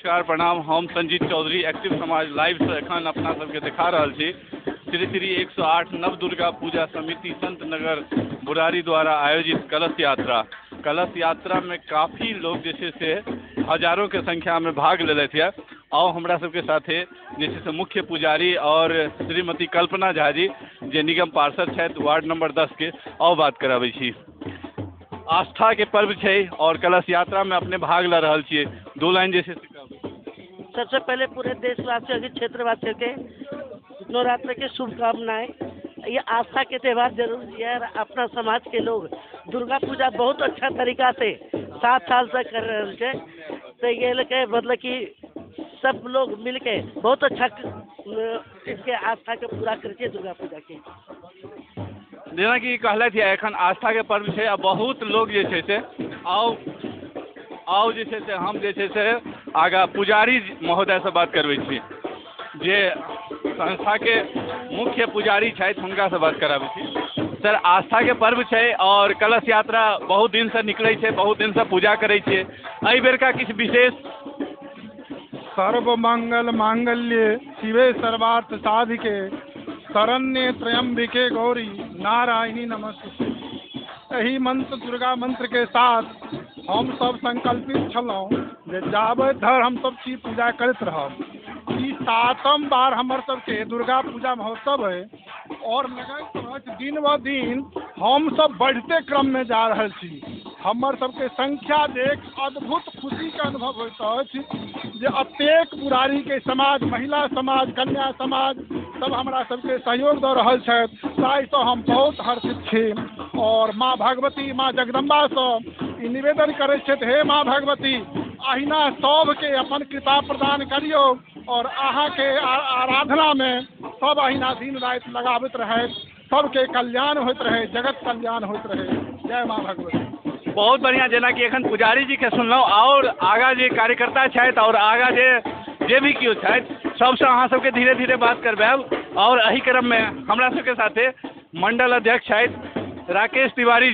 नमस्कार प्रणाम। हम संजीत चौधरी एक्टिव समाज लाइव से एखन अपना सबके देखा रहल छी श्री श्री 108 नव दुर्गा पूजा समिति संत नगर बुरारी द्वारा आयोजित कलश यात्रा में काफ़ी लोग जैसे से हजारों के संख्या में भाग लेलथि है। और हमरा सबके साथे जैसे से मुख्य पुजारी और श्रीमती कल्पना झा जी जे निगम पार्षद छथि वार्ड नंबर 10 के और बात कराबै छी। आस्था के पर्व है और कलश यात्रा में अपने भाग ले रहा छे, दो लाइन जैसे सबसे पहले पूरे देशवासियों के क्षेत्रवासियों के नवरात्र के शुभकामनाएं। ये आस्था के त्यौहार जरूर है। अपना समाज के लोग दुर्गा पूजा बहुत अच्छा तरीका से 7 साल से कर रहे हैं। तो ये लेके मतलब कि सब लोग मिलके बहुत अच्छा इसके आस्था के पूरा करके दुर्गा पूजा के जेना कि कहलथि एखन आस्था के पर्व है। बहुत लोग जे छै से आओ जे छै से हम जे छै से आगा पुजारी महोदय से बात करबै छी जे संस्था के मुख्य पुजारी छथि हुनका से बात कराबै छी। सर, आस्था के पर्व है और कलश यात्रा बहुत दिन से निकलै छै, बहुत दिन से पूजा करै छियै। एहि बेर का किछु विशेष? सर्वमंगल मांगल्ये शिवे सर्वार्थ साधिके शरण्ये त्र्यंबिके गौरी नारायणी नमस्ते। यही मंत्र दुर्गा मंत्र के साथ हम सब संकल्पित छलहुँ जे जाबत धरि हम सब चीज पूजा करते रहब। ई 7म बार हमर सबके दुर्गा पूजा महोत्सव है और लगैत दिन ब दिन हम सब बढ़ते क्रम में जा रहे छी। हमर सबके संख्या देख अद्भुत खुशी के अनुभव होइत अछि जे अतेक बुरारी के समाज, महिला समाज, कन्या समाज सब हमरा सबके सहयोग दऽ रहल छथि। ताहिसँ हम बहुत हर्षित छी और माँ भगवती, माँ जगदम्बा से निवेदन करैत छथि, हे माँ भगवती अहिना सबके अपन कृपा प्रदान करियो और अहाँ के आराधना में सब अहिना दिन राति लगाबैत रहे, सबके कल्याण होइत रहे, जगत कल्याण होइत रहे। जय माँ भगवती। बहुत बढ़िया। जेना कि एखन पुजारी जी के सुनलहुँ और आगा जे कार्यकर्ता छथि और आगा जे भी केओ छथि सबसे अहाँ सबके धीरे धीरे बात करबाएब। और एही क्रम में हमरा सबके साथे मंडल अध्यक्ष छथि राकेश तिवारी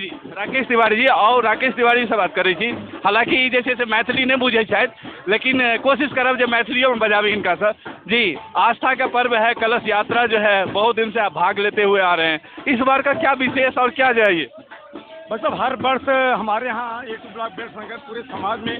जी और राकेश तिवारी से बात करै छी। हालांकि ई जे छै से मैथिली नहीं बुझै छथि, लेकिन कोशिश करब जे मैथिलियों में बजाबी इनका से। जी, आस्था का पर्व है, कलश यात्रा जो है बहुत दिन से आप भाग लेते हुए आ रहे हैं, इस बार का क्या विशेष और क्या जाइए? मतलब हर वर्ष हमारे यहाँ एक ब्लॉक बेल्ट संगठन पूरे समाज में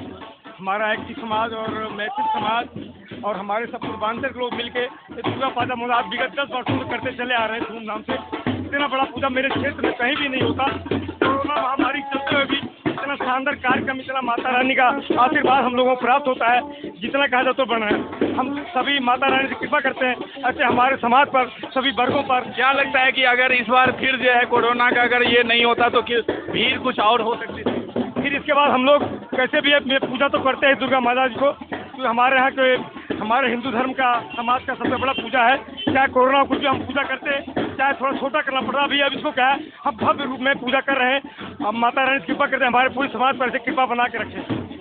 हमारा एक्टिव समाज और मैथिल समाज और हमारे सब पूर्वांचल के लोग मिलके ये दुर्गा पूजा मुराद विगत 10 वर्षों से करते चले आ रहे हैं धूमधाम से। इतना बड़ा पूजा मेरे क्षेत्र में कहीं भी नहीं होता। कोरोना महामारी चलते हुए भी इतना शानदार कार्यक्रम, इतना माता रानी का आशीर्वाद हम लोगों को प्राप्त होता है, जितना कहा जाए तो बढ़ रहा है। हम सभी माता रानी से कृपा करते हैं ऐसे हमारे समाज पर, सभी वर्गों पर। क्या लगता है कि अगर इस बार फिर जो है कोरोना का अगर ये नहीं होता तो भीड़ कुछ और हो सकती थी? फिर इसके बाद हम लोग कैसे भी पूजा तो करते हैं दुर्गा माता जी को, तो हमारे यहाँ के हमारे हिंदू धर्म का, समाज का सबसे बड़ा पूजा है। चाहे कोरोना कुछ भी हम पूजा करते हैं, चाहे थोड़ा छोटा करना पड़ रहा भी, अब इसको क्या है हम भव्य रूप में पूजा कर रहे हैं। हम माता रानी से कृपा करते हैं हमारे पूरे समाज पर ऐसे कृपा बना के रखें।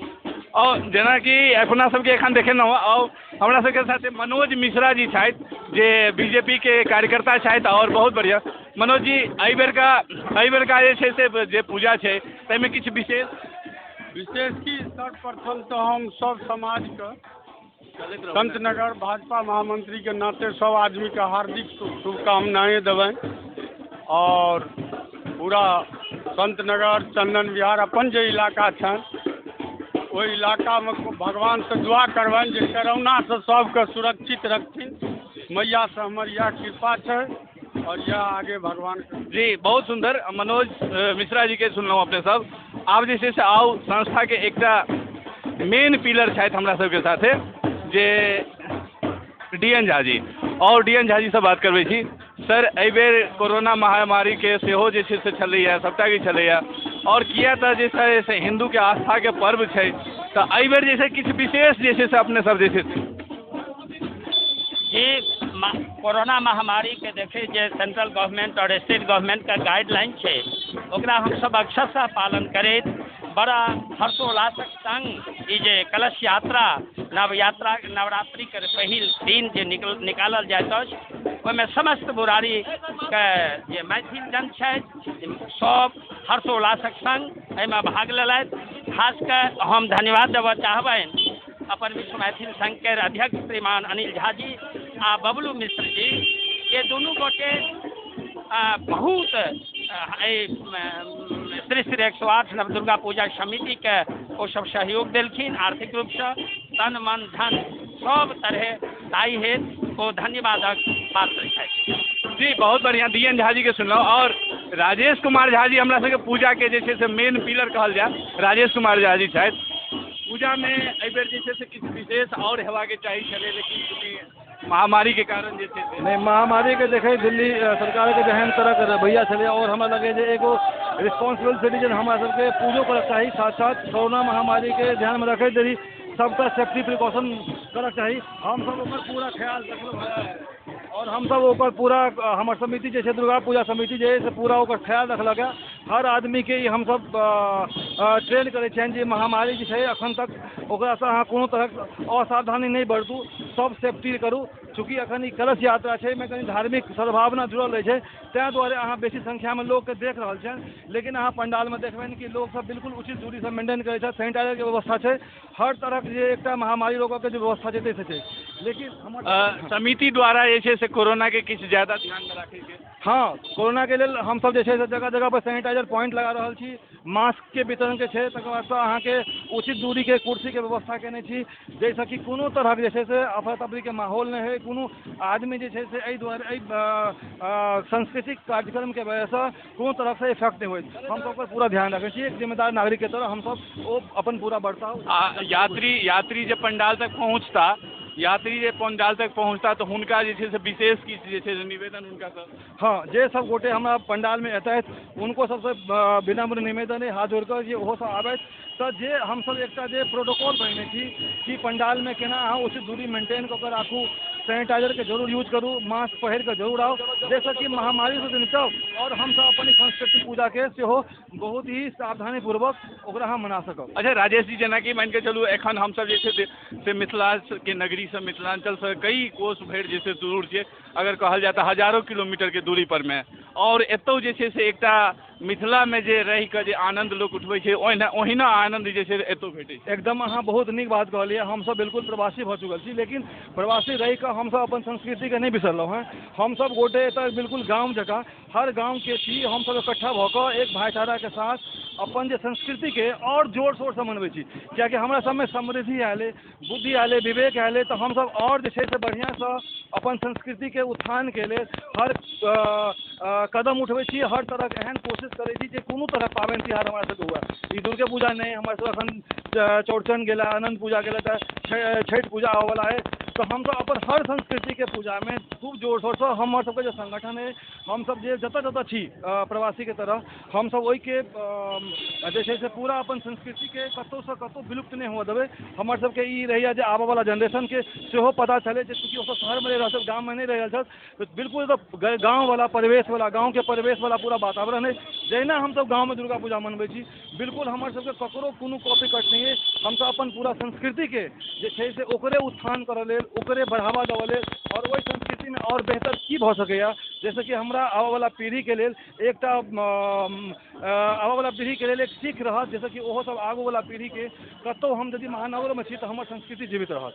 और जेना कि अपना सबके एखन देखेलहुँ और हमरा सबके साथे मनोज मिश्रा जी छथि जे बीजेपी के कार्यकर्ता छथि और बहुत बढ़िया। मनोज जी, एहि बेर का जे छै से जे पूजा छै ताहिमे किछु विशेष की सर्वप्रथम तो हम सब समाज का संत नगर भाजपा महामंत्री के नाते सब आदमी का हार्दिक शुभकामनाएं देवें और पूरा संत नगर चंदन विहार अपन जो इलाका छन ओहि इलाका में भगवान से दुआ करबनि जे कोरोना से सबके सुरक्षित रखथिन। मैया से हमर यह कृपा है और यह आगे भगवान जी। बहुत सुंदर। मनोज मिश्रा जी के सुनलहुँ अपने सब। आब जे छै से आउ संस्था के एकटा मेन पिलर छथि हमरा सबके साथे जे डीएन झा जी, और डीएन झा जी से बात करबै छी। सर, एहि बेर कोरोना महामारी के सेहो जे छै से छलैया, सबटा किछु छलैया और किया तऽ जे छै से हिंदू के आस्था के पर्व छै तऽ एहि बेर जे छै किछु विशेष जे छै से अपने सब जे छै जी कोरोना महामारी के देखे जे सेंट्रल गवर्नमेंट और स्टेट गवर्नमेंट का गाइडलाइन है ओकरा हम सब अक्षरशः पालन करैत बड़ा हर्षोल्लासक संग ई जे कलश यात्रा नवरात्रि के पहिल दिन जे निकालल जाइत अछि ओहिमे समस्त बुरारी के जे मैथिल जन छथि सब हर्षोल्लासक संग एहिमे भाग लेलथि। खास कऽ हम धन्यवाद देबऽ चाहबनि अपन विश्व मैथिल संघ के अध्यक्ष श्रीमान अनिल झा जी आ बबलू मिश्र जी, ये दोनों गोटे बहुत श्री श्री 108 नवदुर्गा पूजा समिति के वो सब सहयोग दिलखिन, आर्थिक रूप से तन मन धन सब तरह ताई है वो धन्यवादक पात्र है। जी बहुत बढ़िया DN झा जी के सुनल। और राजेश कुमार झा जी हमरा सबके पूजा के जे छै से मेन पिलर कहल जाए, राजेश कुमार झा जी छथि। पूजा में एहि बेर जे छै से किछु विशेष और हेबाक चाही छलै, लेकिन चूँकि महामारी के कारण जे छै से नहीं, महामारी के देखे दिल्ली सरकार के जहन तरह के रवैया चले और हमरा लगे जे एगो रिस्पॉन्सिबल सिटीजन हमरा सबके पूजो कर चाही, साथ साथ कोरोना महामारी के ध्यान में रखे देरी सबका सेफ्टी प्रिकॉशन कर चाही। हम सब ओकर पूरा ख्याल रखलो है और हम सब ओकर पूरा हमार समिति जैसे दुर्गा पूजा समिति जे से पूरा ओकर ख्याल रखलक है। हर आदमी के हम सब ट्रेन करे छन जे महामारी जे है अखन तक ओकरा से अहाँ कोनो तरह असावधानी नहीं बरतू, सब सेफ्टी करू। चूँकि अखन ई कलश यात्रा है में कहीं धार्मिक सद्भावना जुड़ल रहे छै, तैं दुआरे अहाँ बेसी संख्या में लोग के देख रहल छन। लेकिन अहाँ पंडाल में देखबेन कि लोग सब बिल्कुल उचित दूरी से मेंटेन करे छै, सैनिटाइजर के व्यवस्था है, हर तरह के जे एकटा महामारी रोकऽ के जे व्यवस्था छै से छै। लेकिन हमर समिति द्वारा जे छै से कोरोना के किछु ज्यादा ध्यान में राखे के, हाँ, कोरोना के लेल हम सब जे छै से जगह जगह पर सैनिटाइजर पॉइंट लगा रहल छी, मास्क के वितरण के छै, तकर बाद से अहाँ के उचित दूरी के कुर्सी के व्यवस्था केने छी, जैसे कि कोनो तरह के जे छै से अफरा तफरी के माहौल नहीं है। कोनो आदमी जे छै से एहि दुआरे सांस्कृतिक कार्यक्रम के वजह से कोनो तरह से इफेक्ट नहीं होइत। हम सब पूरा ध्यान रखे छी, एक जिम्मेदार नागरिक के तरह हम सब ओ अपन पूरा बर्ताव। यात्री जब पंडाल तक पहुँचता तो हुनका जे छै से विशेष किछु जे छै से निवेदन हुनका से, हाँ, जे सब गोटे हमरा पंडाल में अतैथ उनको सबसे विनम्र निवेदन है हाथ जोड़कर जे ओहो सब आबैत तो जे हम सब एकटा जे प्रोटोकॉल बनेने छी कि पंडाल में केना अहाँ उचित दूरी मेंटेन कऽ के राखू, सैनिटाइजर के जरूर यूज करू, मास्क पहिर के जरूर आओ, जैसे कि महामारी से निपटब और हम सब अपन सांस्कृतिक पूजा के सेहो बहुत ही सावधानी पूर्वक ओकरा हम मना सकब। अच्छा राजेश जी, जेना कि मान के चलू एखन हम सब जे छै से मिथिला के नगरी से मिथिलांचल से कई कोस भरि जे छै दूर छै, अगर कहल जाए तो हजारों किलोमीटर के दूरी पर में, और एतौ जे छै से एकटा मिथिला में जे रहि के जे आनंद लोग उठबै छै ओहिना आनंद जे छै एतौ भेटै छै। एकदम अहाँ बहुत नीक बात कहलिए, हम सब बिल्कुल प्रवासी भऽ चुकल छी, लेकिन प्रवासी रहि कऽ हम सब अपन संस्कृति के नहीं बिसरलहुँ हैं। हम सब गोटे एतऽ बिल्कुल गाँव जकाँ हर गाँव के छी, हम सब इकट्ठा भऽ कऽ एक भाईचारा के साथ अपन जे संस्कृति के और जोर शोर से मनबै छी, कियाकि हमरा सब में समृद्धि आयले, बुद्धि आयले, विवेक आयले, तो हम सब और जे छै से बढ़िया से अपन संस्कृति के उत्थान के लिए हर कदम उठबै छी, हर तरह के एहन कोशिश करै छी जे कोनो तरह पाबनि तिहार हमरा सबके हुए। ई दुर्गा पूजा नहीं, हमरा सब एखन चौड़चन गेला, अनंत पूजा गेला, तऽ छठि पूजा आबऽ वाला है, तो हम सब अपन हर संस्कृति के पूजा में खूब जोर शोर से हमर सबके जो संगठन है, हम सब जे जतऽ छी प्रवासी के तरह हम सब ओहि के जे छै से पूरा अपन संस्कृति के कतौ से कतौ विलुप्त नहीं हुआ देबै। हमर सबके ई रहैया जे आबऽ वाला जनरेशन के सेहो पता चले, चूँकि ओसब शहर में रहि रहल छथि, गाँव में नहीं रहि रहल छथि, तो बिल्कुल तो गाँव वाला परिवेश वाला, गाँव के परिवेश वाला पूरा वातावरण है। जहिना हम सब गाँव में दुर्गा पूजा मनबै छी, बिल्कुल हमर सबके ककरो कोनो कॉपी कट नहीं है। हम सब अपन पूरा संस्कृति के जे छै से ओकरे उत्थान करऽ लेल, ओकरे बढ़ावा देवऽ लेल, और ओहि संस्कृति में और बेहतर की भऽ सकैया, जैसे कि हमरा आबऽ वाला पीढ़ी के लेल एकटा आबऽ वाला पीढ़ी के लेल एक सीख रहत, जैसे कि ओहो सब आगू वाला पीढ़ी के कतौ हम यदि महानगर में छी तो हमर संस्कृति जीवित रहत।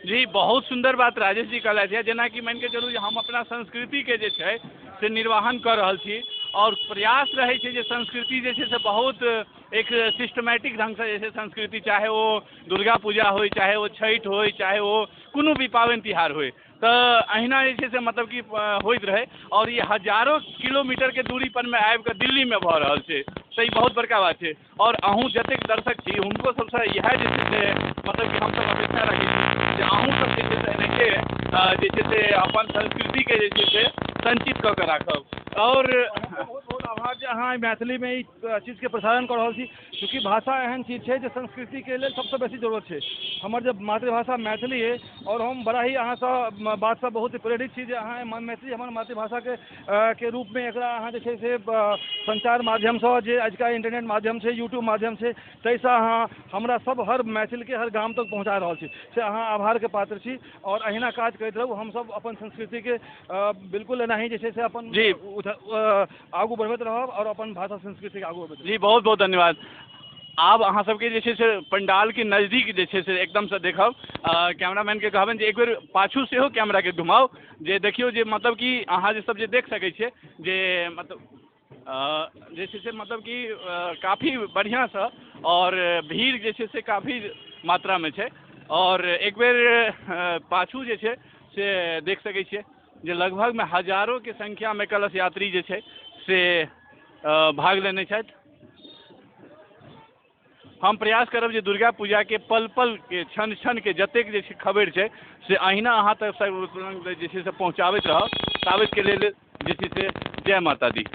जी बहुत सुंदर बात राजेश जी कहलथि है, जेना कि मान के चलू हम अपना संस्कृति के जे छै से निर्वाहन कर रहल छी, और प्रयास रहे छै जे संस्कृति जे छै से बहुत एक सिस्टमैटिक ढंग से जे संस्कृति, चाहे वो दुर्गा पूजा हो, चाहे वो छठि हो, चाहे वो कोनो भी पाबनि तिहार हो, तो अहिना जे छै से मतलब कि होइत रहे। और ये हजारों किलोमीटर के दूरी पर में आबि के दिल्ली में भऽ रहल छै, तो ई बहुत बड़का बात है। और अहूँ जतेक दर्शक छी हुनको सबसे इएह जे छै से मतलब कि हम सब अपेक्षा रखै छी जे अहूँ सब जे छै से एनाहिते जे छै से अपन संस्कृति के जे छै से संचित कऽ के राखब। और बहुत बहुत आभार जे अहाँ मैथिली में ई चीज के प्रसारण कर रहल छी, क्योंकि भाषा एहन चीज है जो संस्कृति के लिए सबसे बेसी जरूरत है। हमर जब मातृभाषा मैथिली है, और हम बड़ा ही अहाँ से बात से बहुत प्रेरित छी जे अहाँ मैथिली हमर मातृभाषा के रूप में एकरा अहाँ जे छै से संचार माध्यम से, जे आजका इंटरनेट माध्यम से, यूट्यूब माध्यम से, तैसे अहाँ हमरा सब हर मैथिल के हर गाम तक पहुँचा रहल छी, से अहाँ आभार के पात्र छी। और अहिना काज करैत रहू, हम सब अपन संस्कृति के बिल्कुल एनाही जे छै से अपन आगू बढ़बैत रहब और अपन भाषा संस्कृति के आगू बढ़बैत रहब। जी बहुत बहुत धन्यवाद। आब अहाँ सबके जे छै से पंडाल के नजदीक जे छै से एकदम से देखब कैमरामैन के कहबनि जे एक बेर पाछू सेहो कैमरा के घुमाउ जे देखियौ जे मतलब कि अहाँ जे सब जे देख सकै छियै जे मतलब जे छै से मतलब कि काफ़ी बढ़िआँसँ और भीड़ जे छै से काफ़ी मात्रामे छै और एक बेर पाछू जे छै से देख सकै छियै जे लगभगमे हजारों के संख्यामे कलश यात्री जे छै से भाग लेने छथि। हम प्रयास करब जे दुर्गा पूजा के पल पल के क्षण क्षण के जतेक जे छै खबर छै से अहिना अहाँ तक जे छै से पहुँचाबैत रहब। ताबत के लेल जे छै से जय माता दी।